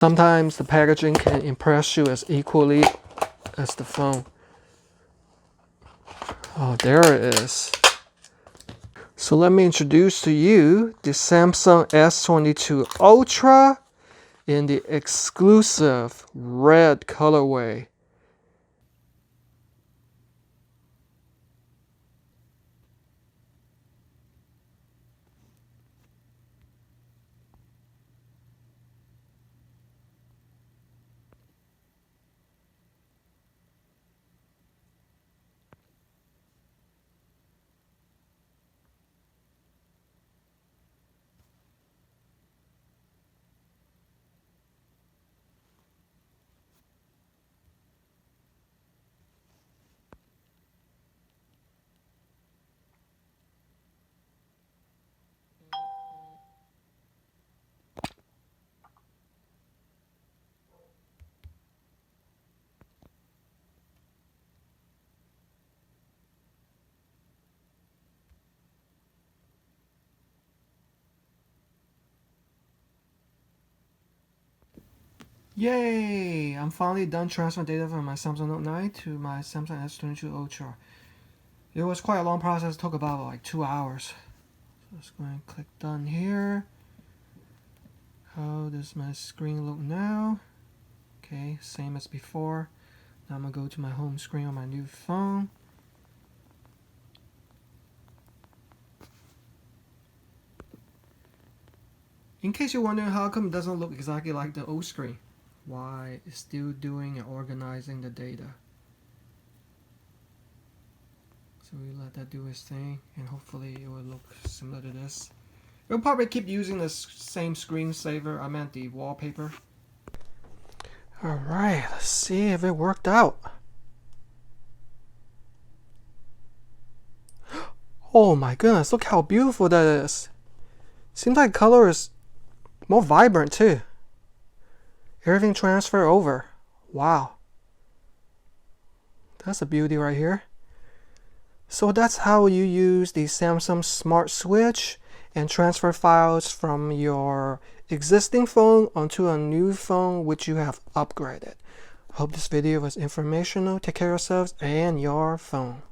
Sometimes the packaging can impress you as equally as the phone. Oh, there it is. So let me introduce to you the Samsung S22 Ultra in the exclusive red colorway. Yay! I'm finally done transferring data from my Samsung Note 9 to my Samsung S22 Ultra. It was quite a long process, it took about like 2 hours. So let's go and click done here. How does my screen look now? Okay, same as before. Now I'm gonna go to my home screen on my new phone. In case you're wondering how come it doesn't look exactly like the old screen, why it's still doing and organizing the data. So we let that do its thing, and hopefully it will look similar to this. We'll probably keep using the same screensaver, I meant the wallpaper. Alright, let's see if it worked out. Oh my goodness, look how beautiful that is. Seems like color is more vibrant too. Everything transfer over. Wow. That's a beauty right here. So that's how you use the Samsung Smart Switch and transfer files from your existing phone onto a new phone which you have upgraded. Hope this video was informational. Take care of yourselves and your phone.